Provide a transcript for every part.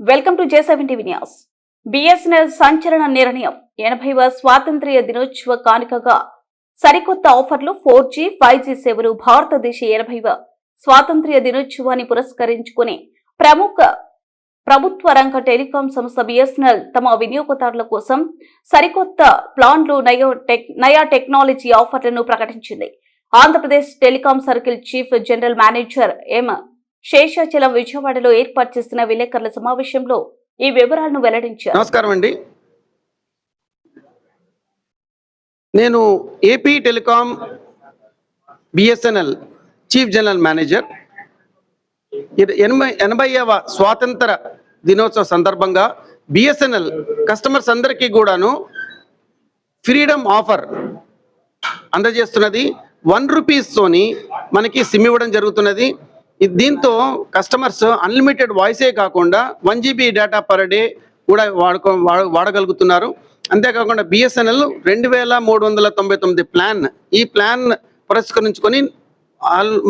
Welcome to J7 TV news. BSNL సంచలన నిర్ణయం 80వ స్వాతంత్ర్య దినోత్సవ కానుకగా సరికొత్త ఆఫర్లు 4G, 5G సేవలు. భారతదేశ 80వ స్వాతంత్ర్య దినోత్సవాన్ని పురస్కరించుకుని ప్రభుత్వ రంగ టెలికాం సంస్థ బిఎస్ఎన్ఎల్ తమ వినియోగదారుల కోసం సరికొత్త ప్లాన్లు, నయా టెక్నాలజీ ఆఫర్లను ప్రకటించింది. Andhra Pradesh telecom circle chief general manager ఎం శేషాచలం విజయవాడలో ఏర్పాటు చేసిన విలేకరుల సమావేశంలో ఈ వివరాలను వెల్లడించారు. నమస్కారం అండి. నేను AP telecom BSNL chief general manager. 80వ స్వాతంత్ర దినోత్సవ సందర్భంగా బిఎస్ఎన్ఎల్ కస్టమర్స్ అందరికీ కూడాను ఫ్రీడమ్ ఆఫర్ అందజేస్తున్నది. 1 రూపీస్తోని మనకి సిమ్ ఇవ్వడం జరుగుతున్నది. దీంతో కస్టమర్స్ అన్లిమిటెడ్ వాయిసే కాకుండా 1 GB డేటా పర్ డే కూడా వాడగలుగుతున్నారు. అంతేకాకుండా బిఎస్ఎన్ఎల్ 2399 ప్లాన్, ఈ ప్లాన్ పురస్కరించుకొని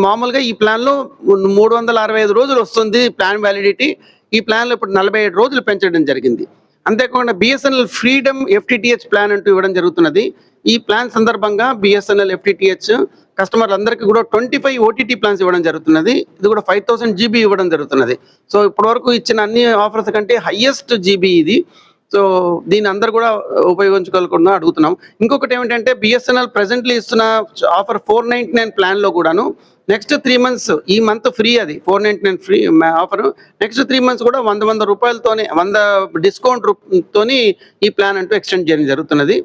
మామూలుగా ఈ ప్లాన్లో 365 రోజులు వస్తుంది ప్లాన్ వ్యాలిడిటీ. ఈ ప్లాన్లో ఇప్పుడు 47 రోజులు పెంచడం జరిగింది. అంతేకాకుండా బిఎస్ఎన్ఎల్ ఫ్రీడమ్ FTTH ప్లాన్ అంటూ ఇవ్వడం జరుగుతున్నది. ఈ ప్లాన్ సందర్భంగా బిఎస్ఎన్ఎల్ FTTH కస్టమర్లందరికీ కూడా 25 OTT ప్లాన్స్ ఇవ్వడం జరుగుతున్నది. ఇది కూడా 5000 GB ఇవ్వడం జరుగుతున్నది. సో ఇప్పటివరకు ఇచ్చిన అన్ని ఆఫర్స్ కంటే హైయెస్ట్ GB ఇది. సో దీన్ని అందరు కూడా ఉపయోగించుకోకుండా అడుగుతున్నాం. ఇంకొకటి ఏమిటంటే బిఎస్ఎన్ఎల్ ప్రెసెంట్లీ ఇస్తున్న ఆఫర్ 499 ప్లాన్లో కూడాను నెక్స్ట్ 3 మంత్స్, ఈ మంత్ ఫ్రీ, అది 499 ఫ్రీ ఆఫర్. నెక్స్ట్ 3 మంత్స్ కూడా 100 రూపాయలతోనే 100 డిస్కౌంట్ తోని ఈ ప్లాన్ అంటూ ఎక్స్టెండ్ చేయడం జరుగుతున్నది.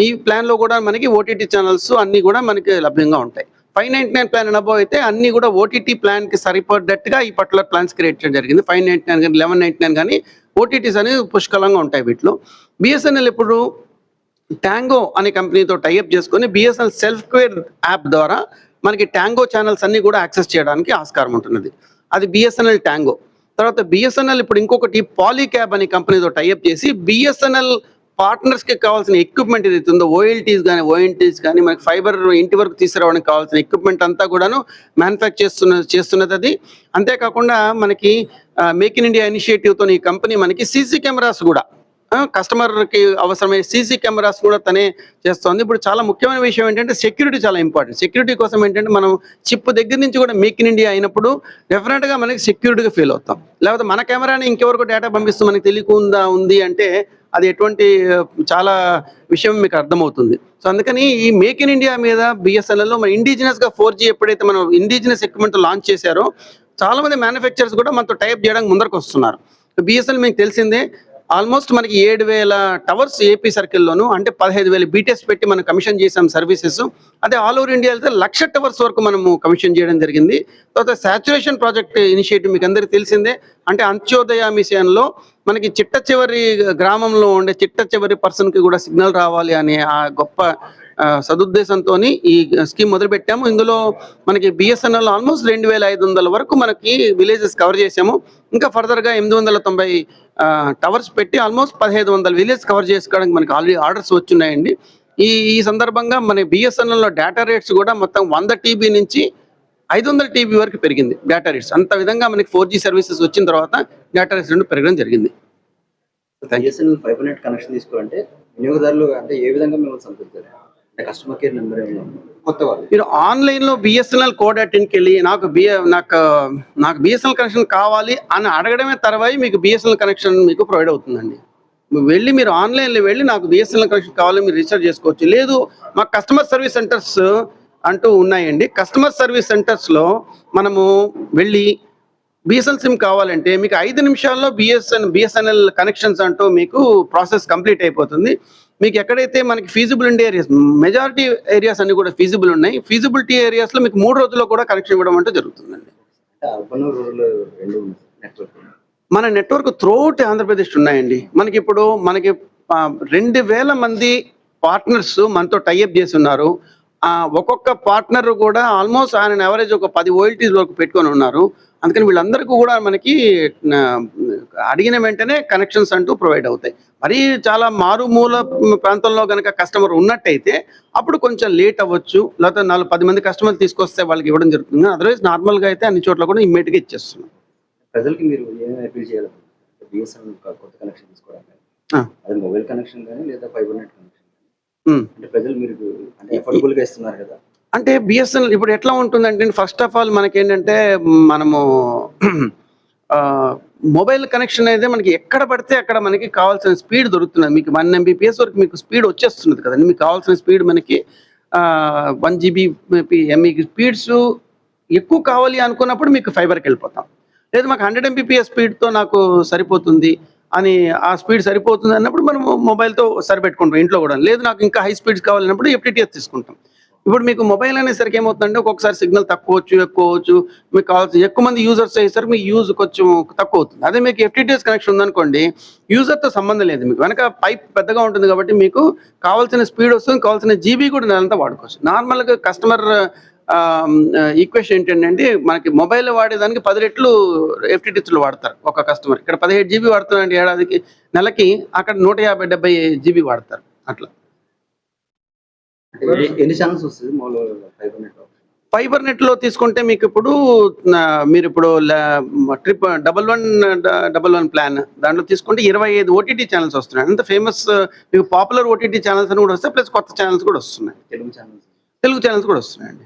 ఈ ప్లాన్లో కూడా మనకి OTT ఛానల్స్ అన్నీ కూడా మనకి లభ్యంగా ఉంటాయి. 599 ప్లాన్ అనబో అయితే అన్నీ కూడా OTT ప్లాన్కి సరిపడ్డట్టుగా ఈ పర్టికులర్ ప్లాన్స్ క్రియేట్ చేయడం జరిగింది. 599 కానీ 1199 కానీ OTTs అనేవి పుష్కలంగా ఉంటాయి వీటిలో. బిఎస్ఎన్ఎల్ ఇప్పుడు ట్యాంగో అనే కంపెనీతో టైఅప్ చేసుకొని బిఎస్ఎన్ఎల్ సెల్ఫ్ కేర్ యాప్ ద్వారా మనకి ట్యాంగో ఛానల్స్ అన్నీ కూడా యాక్సెస్ చేయడానికి ఆస్కారం ఉంటున్నది. అది బిఎస్ఎన్ఎల్ ట్యాంగో. తర్వాత బిఎస్ఎన్ఎల్ ఇప్పుడు ఇంకొకటి పాలీక్యాబ్ అనే కంపెనీతో టైఅప్ చేసి బిఎస్ఎన్ఎల్ పార్ట్నర్స్కి కావాల్సిన ఎక్విప్మెంట్ ఏదైతే ఉందో ఓఎన్టీస్ కానీ మనకి ఫైబర్ ఇంటి వరకు తీసుకురావడానికి కావాల్సిన ఎక్విప్మెంట్ అంతా కూడాను మ్యానుఫ్యాక్చర్ చేస్తున్నది అది. అంతేకాకుండా మనకి మేక్ ఇన్ ఇండియా ఇనిషియేటివ్తో ఈ కంపెనీ మనకి సీసీ కెమెరాస్ కూడా, కస్టమర్కి అవసరమైన సీసీ కెమెరాస్ కూడా తనే చేస్తుంది. ఇప్పుడు చాలా ముఖ్యమైన విషయం ఏంటంటే సెక్యూరిటీ చాలా ఇంపార్టెంట్. సెక్యూరిటీ కోసం ఏంటంటే మనం చిప్ దగ్గర నుంచి కూడా మేక్ ఇన్ ఇండియా అయినప్పుడు డెఫినెట్గా మనకి సెక్యూరిటీగా ఫీల్ అవుతాం. లేకపోతే మన కెమెరాని ఇంకెవరకు డేటా పంపిస్తూ మనకి తెలియకుండా ఉంది అంటే అది ఎటువంటి చాలా విషయం మీకు అర్థమవుతుంది. సో అందుకని ఈ మేక్ ఇన్ ఇండియా మీద బిఎస్ఎన్ఎల్లో మన ఇండిజినస్గా 4G ఎప్పుడైతే మనం ఇండిజినస్ ఎక్విప్మెంట్ లాంచ్ చేశారో చాలామంది మ్యానుఫ్యాక్చరర్స్ కూడా మనతో టైప్ చేయడానికి ముందరకు వస్తున్నారు. బిఎస్ఎన్ఎల్ మీకు తెలిసిందే, ఆల్మోస్ట్ మనకి 7000 టవర్స్ ఏపీ సర్కిల్లోను, అంటే 15000 BTS పెట్టి మనం కమిషన్ చేసాం సర్వీసెస్. అదే ఆల్ ఓవర్ ఇండియా అయితే 1,00,000 టవర్స్ వరకు మనము కమిషన్ చేయడం జరిగింది. తర్వాత సాచురేషన్ ప్రాజెక్ట్ ఇనిషియేటివ్ మీకు అందరికీ తెలిసిందే. అంటే అంత్యోదయ మిషన్లో మనకి చిట్ట చివరి గ్రామంలో ఉండే చిట్ట చివరి పర్సన్కి కూడా సిగ్నల్ రావాలి అనే ఆ గొప్ప సదుద్దేశంతో ఈ స్కీమ్ మొదలుపెట్టాము. ఇందులో మనకి బిఎస్ఎన్ఎల్ ఆల్మోస్ట్ 2500 వరకు మనకి విలేజెస్ కవర్ చేసాము. ఇంకా ఫర్దర్గా 890 టవర్స్ పెట్టి ఆల్మోస్ట్ 1500 విలేజ్ కవర్ చేసుకోవడానికి మనకి ఆల్రెడీ ఆర్డర్స్ వచ్చున్నాయండి. ఈ సందర్భంగా మన బిఎస్ఎన్ఎల్లో డేటా రేట్స్ కూడా మొత్తం 100 TB నుంచి 500 TB వరకు పెరిగింది డేటా రేట్స్. అంత విధంగా మనకి 4G సర్వీసెస్ వచ్చిన తర్వాత డేటా రేట్స్ రెండు పెరగడం జరిగింది. బిఎస్ఎన్ఎల్ ఫైబర్ నెట్ కనెక్షన్ తీసుకోవాలంటే వినియోగదారులు అంటే ఏ విధంగా మిమ్మల్ని సంప్రదించారు? అంటే కస్టమర్ కేర్ నెంబర్ కొత్త వాళ్ళు మీరు ఆన్లైన్లో బిఎస్ఎన్ఎల్ కోడ్.inకి వెళ్ళి నాకు బిఎస్ఎన్ఎల్ కనెక్షన్ కావాలి అని అడగడమే తర్వాయి మీకు బిఎస్ఎన్ఎల్ కనెక్షన్ మీకు ప్రొవైడ్ అవుతుందండి. మీరు ఆన్లైన్లో వెళ్ళి నాకు బిఎస్ఎన్ఎల్ కనెక్షన్ కావాలి మీరు రీఛార్జ్ చేసుకోవచ్చు. లేదు మాకు కస్టమర్ సర్వీస్ సెంటర్స్ అంటూ ఉన్నాయండి. కస్టమర్ సర్వీస్ సెంటర్స్లో మనము వెళ్ళి బిఎస్ఎన్ఎల్ సిమ్ కావాలంటే మీకు 5 నిమిషాల్లో బిఎస్ఎన్ఎల్ కనెక్షన్స్ అంటూ మీకు ప్రాసెస్ కంప్లీట్ అయిపోతుంది. మీకు ఎక్కడైతే మనకి ఫీజిబుల్ ఉండే ఏరియాస్, మెజారిటీ ఏరియాస్ అన్ని కూడా ఫీజిబుల్ ఉన్నాయి. ఫీజిబిలిటీ ఏరియాస్లో మీకు 3 రోజుల్లో కూడా కనెక్షన్ ఇవ్వడం అంటూ జరుగుతుందండి. మన నెట్వర్క్ త్రూఅవుట్ ఆంధ్రప్రదేశ్ ఉన్నాయండి. మనకి 2000 మంది పార్ట్నర్స్ మనతో టైఅప్ చేసి ఉన్నారు. ఒక్కొక్క పార్ట్నర్ కూడా ఆల్మోస్ట్ ఆయన యావరేజ్ ఒక 10 OLTs వరకు పెట్టుకొని ఉన్నారు. అందుకని వీళ్ళందరికీ కూడా మనకి అడిగిన వెంటనే కనెక్షన్స్ అంటూ ప్రొవైడ్ అవుతాయి. మరి చాలా మారుమూల ప్రాంతంలో కనుక కస్టమర్ ఉన్నట్టయితే అప్పుడు కొంచెం లేట్ అవ్వచ్చు, లేకపోతే 10 మంది కస్టమర్ తీసుకొస్తే వాళ్ళకి ఇవ్వడం జరుగుతుంది. అదర్వైజ్ నార్మల్గా అయితే అన్ని చోట్ల కూడా ఇమ్మీడియట్గా ఇచ్చేస్తున్నాం. ప్రజలకి మీరు ఏమైనా అపీల్ చేయాలి? బిఎస్ఎన్ఎల్ కొత్త కనెక్షన్ తీసుకోవడానికి ఆ. అది మొబైల్ కనెక్షన్ కానీ లేదా ఫైబర్ నెట్ కనెక్షన్ ఉమ్. అంటే ప్రజలు మీరు అంటే అఫోర్డబుల్ గా ఇస్తున్నారు కదా. అంటే బిఎస్ఎన్ఎల్ ఇప్పుడు ఎట్లా ఉంటుందంటే ఫస్ట్ ఆఫ్ ఆల్ మనకేంటంటే మనము మొబైల్ కనెక్షన్ అయితే మనకి ఎక్కడ పడితే అక్కడ మనకి కావాల్సిన స్పీడ్ దొరుకుతున్నది. మీకు 1 MBPS వరకు మీకు స్పీడ్ వచ్చేస్తున్నది కదండి. మీకు కావాల్సిన స్పీడ్ మనకి 1 GB మీకు స్పీడ్స్ ఎక్కువ కావాలి అనుకున్నప్పుడు మీకు ఫైబర్కి వెళ్ళిపోతాం. లేదు మాకు 100 MBPS స్పీడ్తో నాకు సరిపోతుంది అని ఆ స్పీడ్ సరిపోతుంది అన్నప్పుడు మనం మొబైల్తో సరిపెట్టుకుంటాం ఇంట్లో కూడా. లేదు నాకు ఇంకా హై స్పీడ్స్ కావాలన్నప్పుడు FTTH తీసుకుంటాం. ఇప్పుడు మీకు మొబైల్ అనేసరికి ఏమవుతుందంటే ఒక్కొక్కసారి సిగ్నల్ తక్కువ ఎక్కువ అవచ్చు. మీకు కావాల్సిన ఎక్కువ మంది యూజర్స్ అయ్యేసరికి మీ యూజ్ కొంచెం తక్కువ అవుతుంది. అదే మీకు FTTH కనెక్షన్ ఉందనుకోండి, యూజర్తో సంబంధం లేదు. మీకు వెనక పైప్ పెద్దగా ఉంటుంది కాబట్టి మీకు కావాల్సిన స్పీడ్ వస్తుంది, కావాల్సిన జీబీ కూడా నెలంతా వాడుకోవచ్చు. నార్మల్గా కస్టమర్ ఈక్వేషన్ ఏంటంటే మనకి మొబైల్ వాడేదానికి 10 రెట్లు FTTHలు వాడతారు ఒక కస్టమర్. ఇక్కడ 17 GB వాడుతున్నారంటే ఏడాదికి నెలకి, అక్కడ 150-70 GB వాడతారు అట్లా. అంటే ఎన్ని ఛానల్స్ వస్తుంది మామూలుగా ఫైబర్ నెట్? ఫైబర్ నెట్లో తీసుకుంటే మీకు ఇప్పుడు మీరు ఇప్పుడు 1111 ప్లాన్ దాంట్లో తీసుకుంటే 25 OTT ఛానల్స్ వస్తున్నాయి. అంత ఫేమస్ మీకు పాపులర్ OTT ఛానల్స్ అని కూడా వస్తాయి, ప్లస్ కొత్త ఛానల్స్ కూడా వస్తున్నాయి. తెలుగు ఛానల్స్ కూడా వస్తున్నాయండి.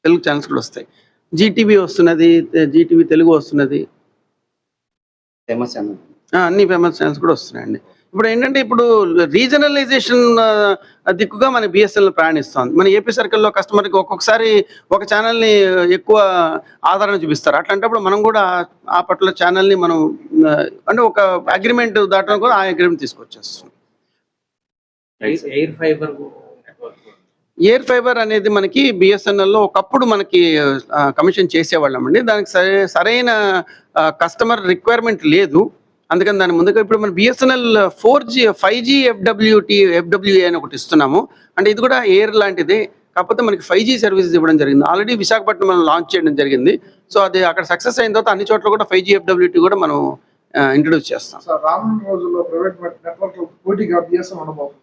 తెలుగు ఛానల్స్ కూడా వస్తాయి. జీటీవీ వస్తున్నది, జీటీవీ తెలుగు వస్తున్నది, ఫేమస్ ఛానల్, అన్ని ఫేమస్ ఛానల్స్ కూడా వస్తున్నాయండి. ఇప్పుడు ఏంటంటే ఇప్పుడు రీజనలైజేషన్ దిక్కుగా మన బిఎస్ఎన్ఎల్ ప్రయాణిస్తుంది. మన ఏపీ సర్కిల్లో కస్టమర్కి ఒక్కొక్కసారి ఒక ఛానల్ని ఎక్కువ ఆదరణ చూపిస్తారు. అట్లాంటప్పుడు మనం కూడా ఆ పట్ల ఛానల్ని మనం అంటే ఒక అగ్రిమెంట్ దాటడం కూడా ఆ అగ్రిమెంట్ తీసుకొచ్చేస్తాం. ఎయిర్ ఫైబర్ అనేది మనకి బిఎస్ఎన్ఎల్లో ఒకప్పుడు మనకి కమిషన్ చేసేవాళ్ళం అండి. దానికి సరైన కస్టమర్ రిక్వైర్మెంట్ లేదు, అందుకని దాని ముందుగా ఇప్పుడు మన బిఎస్ఎన్ఎల్ 5G FWA అని ఒకటి ఇస్తున్నాము. అంటే ఇది కూడా ఎయిర్ లాంటిది, కాకపోతే మనకి 5G సర్వీసెస్ ఇవ్వడం జరిగింది. ఆల్రెడీ విశాఖపట్నం మనం లాంచ్ చేయడం జరిగింది. సో అది అక్కడ సక్సెస్ అయిన తర్వాత అన్ని చోట్ల కూడా 5G FWT కూడా మనం ఇంట్రడ్యూస్ చేస్తాం. రానున్న రోజుల్లో ప్రైవేట్ నెట్వర్క్ పోటీగా బిఎస్ఎన్ఎల్ ఉండబోతుందా?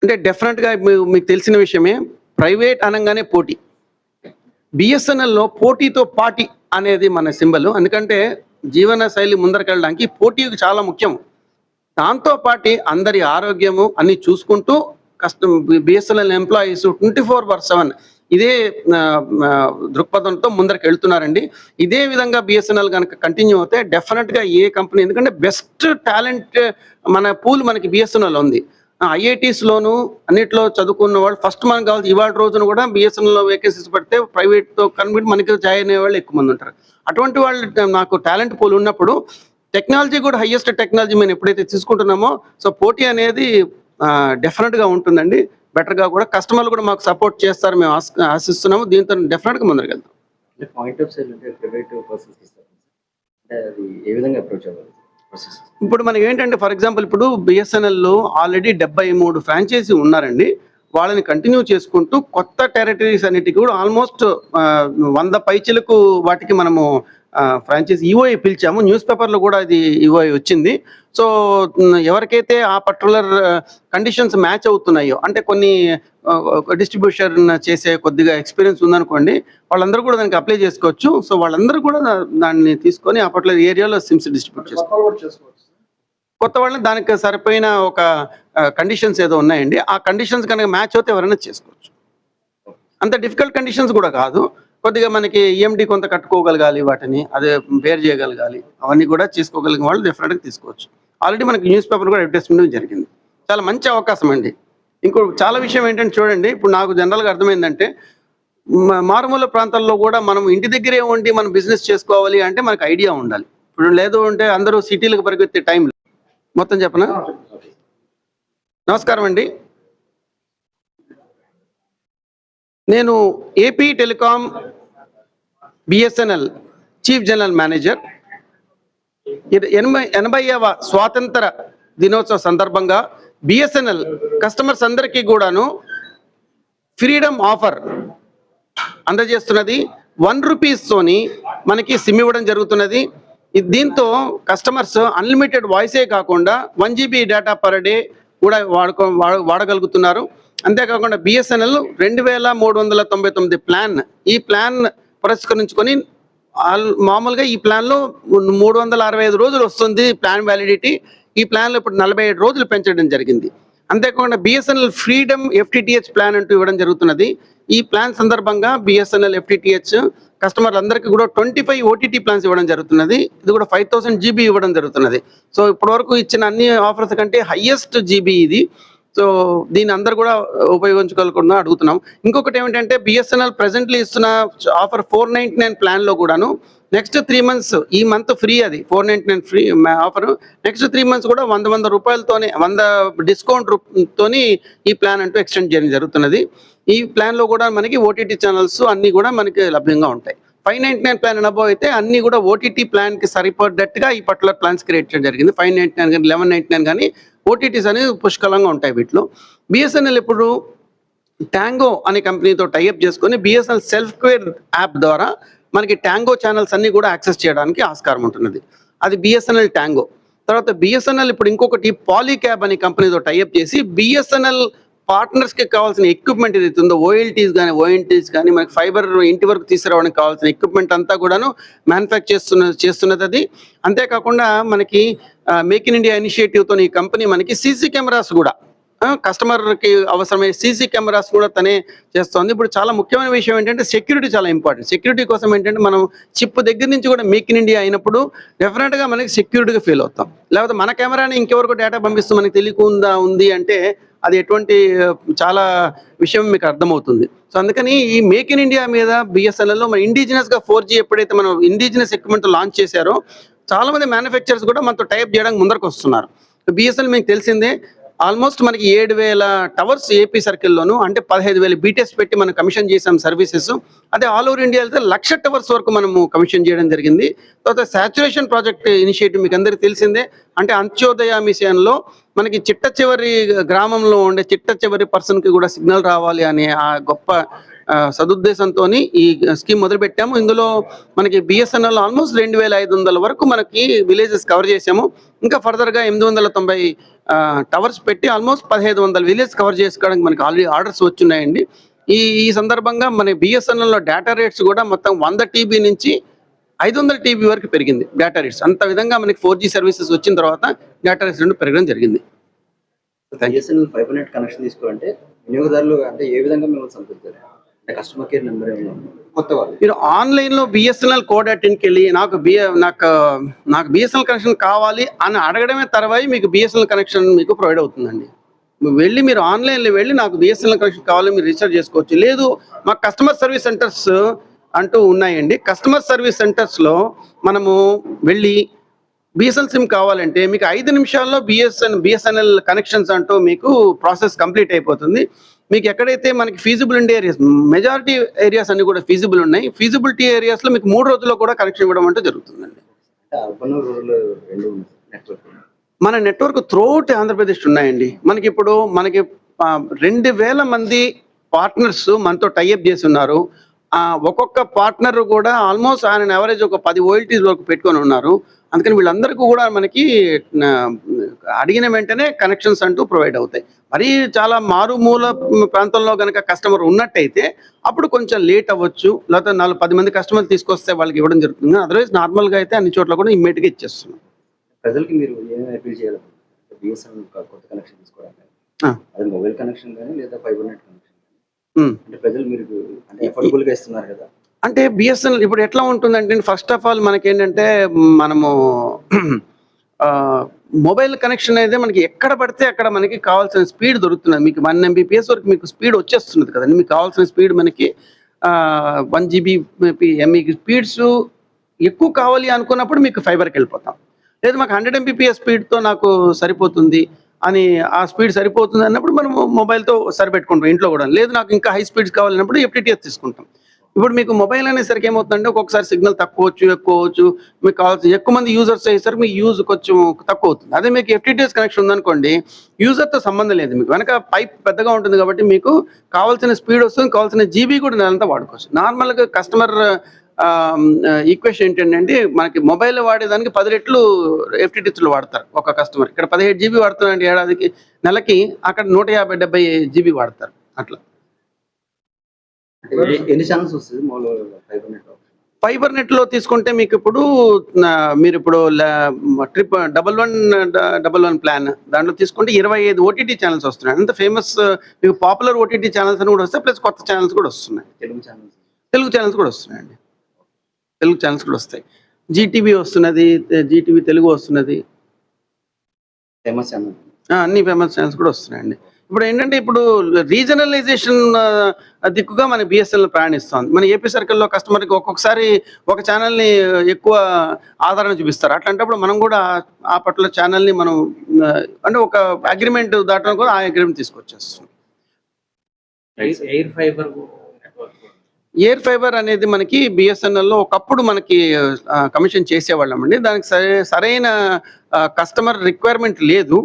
అంటే డెఫినెట్గా మీకు తెలిసిన విషయమే, ప్రైవేట్ అనగానే పోటీ. బిఎస్ఎన్ఎల్లో పోటీతో పార్టీ అనేది మన సింబల్. ఎందుకంటే జీవన శైలి ముందరకెళ్ళడానికి పోటీ చాలా ముఖ్యం. దాంతోపాటు అందరి ఆరోగ్యము అన్ని చూసుకుంటూ బిఎస్ఎన్ఎల్ ఎంప్లాయీస్ 24/7 ఇదే దృక్పథంతో ముందరికి వెళ్తున్నారండి. ఇదే విధంగా బిఎస్ఎన్ఎల్ కనుక కంటిన్యూ అవుతే డెఫినెట్గా ఏ కంపెనీ, ఎందుకంటే బెస్ట్ టాలెంట్ మన పూల్ మనకి బిఎస్ఎన్ఎల్ ఉంది. IITsలోను అన్నిట్లో చదువుకున్న వాళ్ళు ఫస్ట్ మనకు కావాలి. ఇవాళ రోజున కూడా బిఎస్ఎన్ఎల్లో వేకెన్సీస్ పెడితే ప్రైవేట్తో కన్వర్ట్ మనకి జాయిన్ అయ్యే వాళ్ళు ఎక్కువ మంది ఉంటారు. అటువంటి వాళ్ళు నాకు టాలెంట్ పూల్ ఉన్నప్పుడు టెక్నాలజీ కూడా హైయెస్ట్ టెక్నాలజీ మేము ఎప్పుడైతే తీసుకుంటున్నామో, సో పోటీ అనేది డెఫినెట్గా ఉంటుందండి. బెటర్గా కూడా కస్టమర్లు కూడా మాకు సపోర్ట్ చేస్తారు మేము ఆశిస్తున్నాము. దీంతో డెఫినెట్గా ముందరికి వెళ్తాం. అంటే పాయింట్ ఆఫ్ సేల్ అంటే ప్రైవేట్ పర్సన్స్ ఇస్తారు, అంటే అది ఏ విధంగా అప్రోచ్ అవ్వాలి? ఇప్పుడు మనకి ఏంటంటే ఫర్ ఎగ్జాంపుల్ ఇప్పుడు బిఎస్ఎన్ఎల్లో ఆల్రెడీ 73 ఫ్రాంచైజీ ఉన్నారండి. వాళ్ళని కంటిన్యూ చేసుకుంటూ కొత్త టెరిటరీస్ అన్నిటికీ కూడా ఆల్మోస్ట్ 100 పైచలకు వాటికి మనము ఫ్రాంచైజీ ఈఓఐ పిలిచాము. న్యూస్ పేపర్లో కూడా అది ఈఓఐ వచ్చింది. సో ఎవరికైతే ఆ పర్టికులర్ కండిషన్స్ మ్యాచ్ అవుతున్నాయో, అంటే కొన్ని డిస్ట్రిబ్యూషన్ చేసే కొద్దిగా ఎక్స్పీరియన్స్ ఉందనుకోండి, వాళ్ళందరూ కూడా దానికి అప్లై చేసుకోవచ్చు. సో వాళ్ళందరూ కూడా దాన్ని తీసుకొని ఆ పర్టికులర్ ఏరియాలో సిమ్స్ డిస్ట్రిబ్యూట్ చేసుకోవచ్చు. కొత్త వాళ్ళని దానికి సరిపోయిన ఒక కండిషన్స్ ఏదో ఉన్నాయండి. ఆ కండిషన్స్ కనుక మ్యాచ్ అవుతే ఎవరైనా చేసుకోవచ్చు. అంత డిఫికల్ట్ కండిషన్స్ కూడా కాదు, కొద్దిగా మనకి EMD కొంత కట్టుకోగలగాలి, వాటిని అదే బేర్ చేయగలగాలి, అవన్నీ కూడా చేసుకోగలిగిన వాళ్ళు డెఫినెట్గా తీసుకోవచ్చు. ఆల్రెడీ మనకి న్యూస్ పేపర్ కూడా అడ్వర్టైజ్మెంట్ జరిగింది. చాలా మంచి అవకాశం అండి. ఇంకో చాలా విషయం ఏంటంటే చూడండి, ఇప్పుడు నాకు జనరల్గా అర్థమైందంటే మారుమూల ప్రాంతాల్లో కూడా మనం ఇంటి దగ్గరే ఉండి మనం బిజినెస్ చేసుకోవాలి అంటే మనకు ఐడియా ఉండాలి. ఇప్పుడు లేదు అంటే అందరూ సిటీలకు పరిగెత్తే టైంలో మొత్తం చెప్పనా? నమస్కారం అండి, నేను AP telecom BSNL chief general manager. 80వ స్వాతంత్ర దినోత్సవ సందర్భంగా బిఎస్ఎన్ఎల్ కస్టమర్స్ అందరికీ కూడాను ఫ్రీడమ్ ఆఫర్ అందజేస్తున్నది. 1 రూపీస్తోని మనకి సిమ్ ఇవ్వడం జరుగుతున్నది. దీంతో కస్టమర్స్ అన్లిమిటెడ్ వాయిసే కాకుండా 1 GB డేటా పర్ డే కూడా వాడగలుగుతున్నారు. అంతేకాకుండా బిఎస్ఎన్ఎల్ 2399 ప్లాన్, ఈ ప్లాన్ పురస్కరించుకొని మామూలుగా ఈ ప్లాన్లో 365 రోజులు వస్తుంది ప్లాన్ వ్యాలిడిటీ. ఈ ప్లాన్లో ఇప్పుడు 47 రోజులు పెంచడం జరిగింది. అంతేకాకుండా బిఎస్ఎన్ఎల్ ఫ్రీడమ్ ఎఫ్టిటిహెచ్ ప్లాన్ అంటూ ఇవ్వడం జరుగుతున్నది. ఈ ప్లాన్ సందర్భంగా బిఎస్ఎన్ఎల్ ఎఫ్టిటిహెచ్ కస్టమర్లందరికీ కూడా 25 ఓటీటీ ప్లాన్స్ ఇవ్వడం జరుగుతున్నది. ఇది కూడా 5000 జీబీ ఇవ్వడం జరుగుతున్నది. సో ఇప్పటివరకు ఇచ్చిన అన్ని ఆఫర్స్ కంటే హైయెస్ట్ జీబీ ఇది. సో దీన్ని అందరు కూడా ఉపయోగించుకోకుండా అడుగుతున్నాం. ఇంకొకటి ఏమిటంటే బిఎస్ఎన్ఎల్ ప్రెసెంట్లీ ఇస్తున్న ఆఫర్ 499 ప్లాన్లో కూడాను నెక్స్ట్ 3 months, ఈ మంత్ ఫ్రీ, అది 499 ఫ్రీ ఆఫర్. నెక్స్ట్ 3 months కూడా 100 రూపాయలతోనే 100 డిస్కౌంట్ తోని ఈ ప్లాన్ అంటూ ఎక్స్టెండ్ చేయడం జరుగుతున్నది. ఈ ప్లాన్లో కూడా మనకి ఓటీటీ ఛానల్స్ అన్నీ కూడా మనకి లభ్యంగా ఉంటాయి. 599 ప్లాన్ అనబో అయితే అన్నీ కూడా ఓటీటీ ప్లాన్కి సరిపడ్డట్టుగా ఈ పర్టికులర్ ప్లాన్స్ క్రియేట్ చేయడం జరిగింది. 599 కానీ 1199 కానీ ఓటీటీస్ అనేవి పుష్కలంగా ఉంటాయి వీటిలో. బిఎస్ఎన్ఎల్ ఇప్పుడు ట్యాంగో అనే కంపెనీతో టైఅప్ చేసుకొని బిఎస్ఎన్ఎల్ సెల్ఫ్ కేర్ యాప్ ద్వారా మనకి ట్యాంగో ఛానల్స్ అన్నీ కూడా యాక్సెస్ చేయడానికి ఆస్కారం ఉంటున్నది. అది బిఎస్ఎన్ఎల్ ట్యాంగో. తర్వాత బిఎస్ఎన్ఎల్ ఇప్పుడు ఇంకొకటి పాలీక్యాబ్ అనే కంపెనీతో టైఅప్ చేసి బిఎస్ఎన్ఎల్ పార్ట్నర్స్కి కావాల్సిన ఎక్విప్మెంట్ ఏదైతే ఉందో ఓఎన్టీస్ కానీ మనకి ఫైబర్ ఇంటి వరకు తీసుకురావడానికి కావాల్సిన ఎక్విప్మెంట్ అంతా కూడాను మ్యానుఫ్యాక్చర్ చేస్తున్నది అది. అంతేకాకుండా మనకి మేక్ ఇన్ ఇండియా ఇనిషియేటివ్తో ఈ కంపెనీ మనకి సీసీ కెమెరాస్ కూడా కస్టమర్కి అవసరమైన సీసీ కెమెరాస్ కూడా తనే చేస్తోంది. ఇప్పుడు చాలా ముఖ్యమైన విషయం ఏంటంటే సెక్యూరిటీ చాలా ఇంపార్టెంట్. సెక్యూరిటీ కోసం ఏంటంటే మనం చిప్ దగ్గర నుంచి కూడా మేక్ ఇన్ ఇండియా అయినప్పుడు డెఫినెట్గా మనకి సెక్యూరిటీగా ఫీల్ అవుతాం. లేకపోతే మన కెమెరాని ఇంకెవరకు డేటా పంపిస్తూ మనకి తెలియకుండా ఉంది అంటే అది ఎటువంటి చాలా విషయం మీకు అర్థమవుతుంది. సో అందుకని ఈ మేక్ ఇన్ ఇండియా మీద బిఎస్ఎన్ఎల్లో మన ఇండిజినస్గా 4G ఎప్పుడైతే మనం ఇండిజినస్ ఎక్విప్మెంట్ లాంచ్ చేశారో చాలామంది మ్యానుఫ్యాక్చరర్స్ కూడా మనతో టైప్ చేయడానికి ముందరకు వస్తున్నారు. బిఎస్ఎన్ఎల్ మీకు తెలిసిందే ఆల్మోస్ట్ మనకి 7000 టవర్స్ ఏపీ సర్కిల్లోను, అంటే 15,000 బీటీఎస్ పెట్టి మనం కమిషన్ చేసాం సర్వీసెస్. అదే ఆల్ ఓవర్ ఇండియా వెళ్తే 1,00,000 టవర్స్ వరకు మనము కమిషన్ చేయడం జరిగింది. తర్వాత సాచురేషన్ ప్రాజెక్ట్ ఇనిషియేటివ్ మీకు అందరికీ తెలిసిందే. అంటే అంత్యోదయ మిషన్లో మనకి చిట్ట చివరి గ్రామంలో ఉండే చిట్ట చివరి పర్సన్కి కూడా సిగ్నల్ రావాలి అనే ఆ గొప్ప సదుద్దేశంతో ఈ స్కీమ్ మొదలుపెట్టాము. ఇందులో మనకి బిఎస్ఎన్ఎల్ ఆల్మోస్ట్ 2,500 వరకు మనకి విలేజెస్ కవర్ చేసాము. ఇంకా ఫర్దర్గా 890 టవర్స్ పెట్టి ఆల్మోస్ట్ 1,500 విలేజ్ కవర్ చేసుకోవడానికి మనకి ఆల్రెడీ ఆర్డర్స్ వచ్చున్నాయండి. ఈ సందర్భంగా మన బిఎస్ఎన్ఎల్లో డేటా రేట్స్ కూడా మొత్తం 100 TB నుంచి 500 TB వరకు పెరిగింది డేటా రేట్స్. అంత విధంగా మనకి 4G సర్వీసెస్ వచ్చిన తర్వాత డేటా రేట్స్ రెండు పెరగడం జరిగింది. బిఎస్ఎన్ఎల్ ఫైబర్ నెట్ కనెక్షన్ తీసుకోవాలంటే వినియోగదారులు అంటే ఏ విధంగా మిమ్మల్ని సంప్రదించారు? అంటే కస్టమర్ కేర్ నెంబర్ ఏమైనా కొత్త వాళ్ళు మీరు ఆన్లైన్లో బిఎస్ఎన్ఎల్ కోడ్.inకి వెళ్ళి నాకు బిఎస్ఎన్ఎల్ కనెక్షన్ కావాలి అని అడగడమే తర్వాత మీకు బిఎస్ఎన్ఎల్ కనెక్షన్ మీకు ప్రొవైడ్ అవుతుందండి. వెళ్ళి మీరు ఆన్లైన్లో వెళ్ళి నాకు బిఎస్ఎన్ఎల్ కనెక్షన్ కావాలి మీరు రీఛార్జ్ చేసుకోవచ్చు. లేదు మాకు కస్టమర్ సర్వీస్ సెంటర్స్ అంటూ ఉన్నాయండి. కస్టమర్ సర్వీస్ సెంటర్స్లో మనము వెళ్ళి బిఎస్ఎన్ఎల్ సిమ్ కావాలంటే మీకు 5 నిమిషాల్లో బిఎస్ఎన్ఎల్ కనెక్షన్స్ అంటూ మీకు ప్రాసెస్ కంప్లీట్ అయిపోతుంది. మీకు ఎక్కడైతే మనకి ఫీజిబుల్ ఉండే ఏరియాస్, మెజారిటీ ఏరియాస్ అన్ని కూడా ఫీజిబుల్ ఉన్నాయి. ఫీజిబిలిటీ ఏరియాస్లో మీకు 3 రోజుల్లో కూడా కనెక్షన్ ఇవ్వడం అంటూ జరుగుతుందండి. మన నెట్వర్క్ త్రూఅవుట్ ఆంధ్రప్రదేశ్ ఉన్నాయండి. మనకి ఇప్పుడు 2,000 మంది పార్ట్నర్స్ మనతో టైఅప్ చేసి ఉన్నారు. ఒక్కొక్క పార్ట్నర్ కూడా ఆల్మోస్ట్ ఆయన యావరేజ్ ఒక 10 OLTs వరకు పెట్టుకొని ఉన్నారు. అందుకని వీళ్ళందరికీ కూడా మనకి అడిగిన వెంటనే కనెక్షన్స్ అంటూ ప్రొవైడ్ అవుతాయి. మరీ చాలా మారుమూల ప్రాంతంలో కనుక కస్టమర్ ఉన్నట్టయితే అప్పుడు కొంచెం లేట్ అవ్వచ్చు, లేకపోతే 10 మంది కస్టమర్ తీసుకొస్తే వాళ్ళకి ఇవ్వడం జరుగుతుంది. అదర్వైజ్ నార్మల్గా అయితే అన్ని చోట్ల కూడా ఇమ్మీడియట్గా ఇచ్చేస్తున్నాం. ప్రజలకి మీరు ఏమైనా అపీల్ చేయాలి? బిఎస్ఎన్ఎల్ కొత్త కనెక్షన్ తీసుకోవడానికి అది మొబైల్ కనెక్షన్ కానీ లేదా ఫైబర్ నెట్ కనెక్షన్ అంటే ప్రజలు మీరు అంటే అఫోర్డబుల్గా ఇస్తున్నారు కదా. అంటే బిఎస్ఎన్ఎల్ ఇప్పుడు ఎట్లా ఉంటుందంటే ఫస్ట్ ఆఫ్ ఆల్ మనకేంటంటే మనము మొబైల్ కనెక్షన్ అయితే మనకి ఎక్కడ పడితే అక్కడ మనకి కావాల్సిన స్పీడ్ దొరుకుతున్నది. మీకు 1 Mbps వరకు మీకు స్పీడ్ వచ్చేస్తున్నది కదండి. మీకు కావాల్సిన స్పీడ్ మనకి 1 GB మీకు స్పీడ్స్ ఎక్కువ కావాలి అనుకున్నప్పుడు మీకు ఫైబర్కి వెళ్ళిపోతాం. లేదు మాకు 100 Mbps స్పీడ్తో నాకు సరిపోతుంది అని ఆ స్పీడ్ సరిపోతుంది అన్నప్పుడు మనం మొబైల్తో సరిపెట్టుకుంటాం ఇంట్లో కూడా. లేదు నాకు ఇంకా హై స్పీడ్స్ కావాలన్నప్పుడు FTTH తీసుకుంటాం. ఇప్పుడు మీకు మొబైల్ అనేసరికి ఏమవుతుందంటే ఒక్కొక్కసారి సిగ్నల్ తక్కువ ఎక్కువ అవచ్చు. మీకు కావాల్సిన ఎక్కువ మంది యూజర్స్ అయ్యేసరికి మీ యూజ్ కొంచెం తక్కువ అవుతుంది. అదే మీకు FTTH కనెక్షన్ ఉందనుకోండి యూజర్తో సంబంధం లేదు. మీకు వెనక పైప్ పెద్దగా ఉంటుంది కాబట్టి మీకు కావాల్సిన స్పీడ్ వస్తుంది, కావాల్సిన జీబీ కూడా నెలంతా వాడుకోవచ్చు. నార్మల్గా కస్టమర్ ఈక్వేషన్ ఏంటంటే మనకి మొబైల్ వాడేదానికి 10 రెట్లు FTTHలు వాడతారు ఒక కస్టమర్. ఇక్కడ 17 GB వాడుతున్నారంటే ఏడాదికి నెలకి అక్కడ 150-70 GB వాడతారు. అట్లా ఎన్ని ఛానల్స్ వస్తుంది ఫైబర్ నెట్? ఫైబర్ నెట్లో తీసుకుంటే మీకు ఇప్పుడు మీరు ఇప్పుడు ట్రిప్ 1111 ప్లాన్ దాంట్లో తీసుకుంటే 25 ఓటీటీ ఛానల్స్ వస్తున్నాయి. అంత ఫేమస్ మీకు పాపులర్ ఓటీటీ ఛానల్స్ అని కూడా వస్తాయి, ప్లస్ కొత్త ఛానల్స్ కూడా వస్తున్నాయి. తెలుగు ఛానల్స్ కూడా వస్తున్నాయండి, తెలుగు ఛానల్స్ కూడా వస్తాయి. జీటీవీ వస్తున్నది, జీటీవీ తెలుగు వస్తున్నది, ఫేమస్ ఛానల్, అన్ని ఫేమస్ ఛానల్స్ కూడా వస్తున్నాయండి. ఇప్పుడు ఏంటంటే ఇప్పుడు రీజనలైజేషన్ దిక్కుగా మన బిఎస్ఎన్ఎల్ ప్రయాణిస్తుంది. మన ఏపీ సర్కిల్లో కస్టమర్కి ఒక్కొక్కసారి ఒక ఛానల్ని ఎక్కువ ఆదరణ చూపిస్తారు. అట్లాంటప్పుడు మనం కూడా ఆ పట్ల ఛానల్ని మనం అంటే ఒక అగ్రిమెంట్ దాటడం కూడా ఆ అగ్రిమెంట్ తీసుకొచ్చేస్తాం. ఎయిర్ ఫైబర్ అనేది మనకి బిఎస్ఎన్ఎల్లో ఒకప్పుడు మనకి కమిషన్ చేసేవాళ్ళం అండి. దానికి సరైన కస్టమర్ రిక్వైర్మెంట్ లేదు,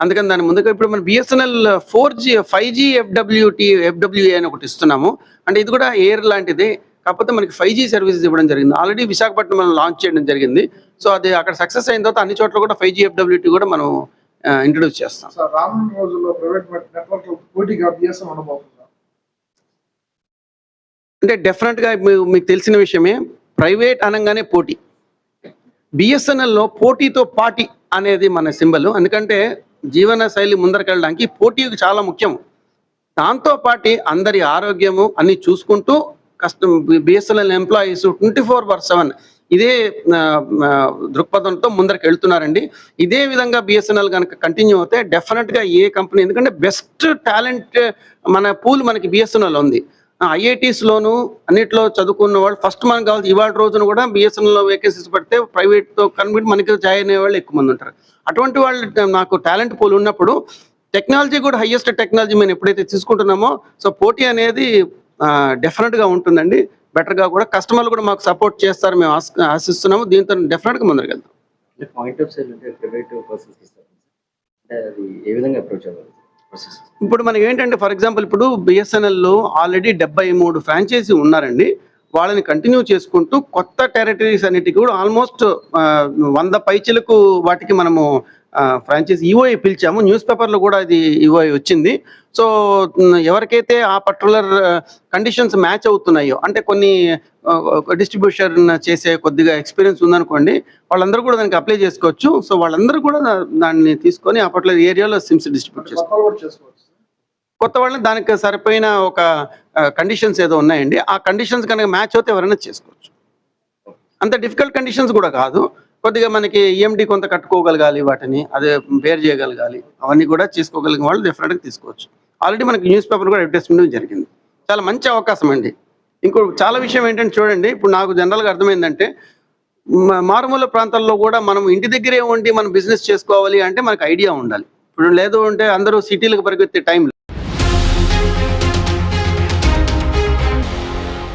అందుకని దాని ముందుగా ఇప్పుడు మన బిఎస్ఎన్ఎల్ 4G 5G FWA అని ఒకటి ఇస్తున్నాము. అంటే ఇది కూడా ఎయిర్ లాంటిదే, కాకపోతే మనకి 5G సర్వీసెస్ ఇవ్వడం జరిగింది. ఆల్రెడీ విశాఖపట్నం మనం లాంచ్ చేయడం జరిగింది. సో అది అక్కడ సక్సెస్ అయిన తర్వాత అన్ని చోట్ల కూడా 5G FWA కూడా మనం ఇంట్రడ్యూస్ చేస్తాం. సార్ రానున్న రోజుల్లో ప్రైవేట్ నెట్వర్క్ పోటీగా బిఎస్ఎన్ ఉండబోతుందా? అంటే డెఫినెట్గా మీకు తెలిసిన విషయమే, ప్రైవేట్ అనగానే పోటీ. బిఎస్ఎన్ఎల్లో పోటీతో పార్టీ అనేది మన సింబల్. ఎందుకంటే జీవన శైలి ముందరకెళ్ళడానికి పోటీ చాలా ముఖ్యం. దాంతో పాటు అందరి ఆరోగ్యము అన్ని చూసుకుంటూ బిఎస్ఎన్ఎల్ ఎంప్లాయీస్ 24/7 ఇదే దృక్పథంతో ముందరికి వెళ్తున్నారండి. ఇదే విధంగా బిఎస్ఎన్ఎల్ కనుక కంటిన్యూ అవుతే డెఫినెట్గా ఏ కంపెనీ, ఎందుకంటే బెస్ట్ టాలెంట్ మన పూల్ మనకి బిఎస్ఎన్ఎల్ ఉంది. ఐఐటీస్లోను అన్నిట్లో చదువుకున్న వాళ్ళు ఫస్ట్ మనకు కావాలి. ఇవాళ రోజున కూడా బిఎస్ఎన్ఎల్లో వేకెన్సీస్ పడితే ప్రైవేట్తో కన్వర్ట్ మనకి జాయిన్ అయ్యే వాళ్ళు ఎక్కువ మంది ఉంటారు. అటువంటి వాళ్ళు నాకు టాలెంట్ పూల్ ఉన్నప్పుడు టెక్నాలజీ కూడా హైయెస్ట్ టెక్నాలజీ మేము ఎప్పుడైతే తీసుకుంటున్నామో, సో పోటీ అనేది డెఫినెట్గా ఉంటుందండి. బెటర్గా కూడా కస్టమర్లు కూడా మాకు సపోర్ట్ చేస్తారు, మేము ఆశిస్తున్నాము. దీంతో డెఫినెట్గా ముందరికి వెళ్తాం. పాయింట్ ఆఫ్ సేల్ అంటే ప్రైవేట్ పర్సన్స్ ఇస్తారు, అంటే అది ఏ విధంగా అప్రోచ్ అవ్వాలి? ఇప్పుడు మనకి ఏంటంటే ఫర్ ఎగ్జాంపుల్ ఇప్పుడు బిఎస్ఎన్ఎల్లో ఆల్రెడీ 73 ఫ్రాంచైజీ ఉన్నారండి. వాళ్ళని కంటిన్యూ చేసుకుంటూ కొత్త టెరిటరీస్ అన్నిటికీ కూడా ఆల్మోస్ట్ 100 పైచలకు వాటికి మనము ఫ్రాంచైజీ ఈఓఐ పిలిచాము. న్యూస్ పేపర్లో కూడా అది ఈఓఐ వచ్చింది. సో ఎవరికైతే ఆ పర్టికులర్ కండిషన్స్ మ్యాచ్ అవుతున్నాయో, అంటే కొన్ని డిస్ట్రిబ్యూషన్ చేసే కొద్దిగా ఎక్స్పీరియన్స్ ఉందనుకోండి, వాళ్ళందరూ కూడా దానికి అప్లై చేసుకోవచ్చు. సో వాళ్ళందరూ కూడా దాన్ని తీసుకొని ఆ పర్టికులర్ ఏరియాలో సిమ్స్ డిస్ట్రిబ్యూట్ చేసుకోవచ్చు. కొత్త వాళ్ళని దానికి సరిపోయిన ఒక కండిషన్స్ ఏదో ఉన్నాయండి, ఆ కండిషన్స్ కనుక మ్యాచ్ అవుతే ఎవరైనా చేసుకోవచ్చు. అంత డిఫికల్ట్ కండిషన్స్ కూడా కాదు, కొద్దిగా మనకి ఈఎండి కొంత కట్టుకోగలగాలి, వాటిని అదే బేర్ చేయగలగాలి, అవన్నీ కూడా చేసుకోగలిగిన వాళ్ళు డెఫినెట్గా తీసుకోవచ్చు. ఆల్రెడీ మనకి న్యూస్ పేపర్ కూడా అడ్వర్టైజ్మెంట్ జరిగింది. చాలా మంచి అవకాశం అండి. ఇంకో చాలా విషయం ఏంటంటే చూడండి, ఇప్పుడు నాకు జనరల్గా అర్థమైందంటే మారుమూల ప్రాంతాల్లో కూడా మనం ఇంటి దగ్గరే ఉండి మనం బిజినెస్ చేసుకోవాలి అంటే మనకు ఐడియా ఉండాలి. ఇప్పుడు లేదు అంటే అందరూ సిటీలకు పరిగెత్తే టైంలో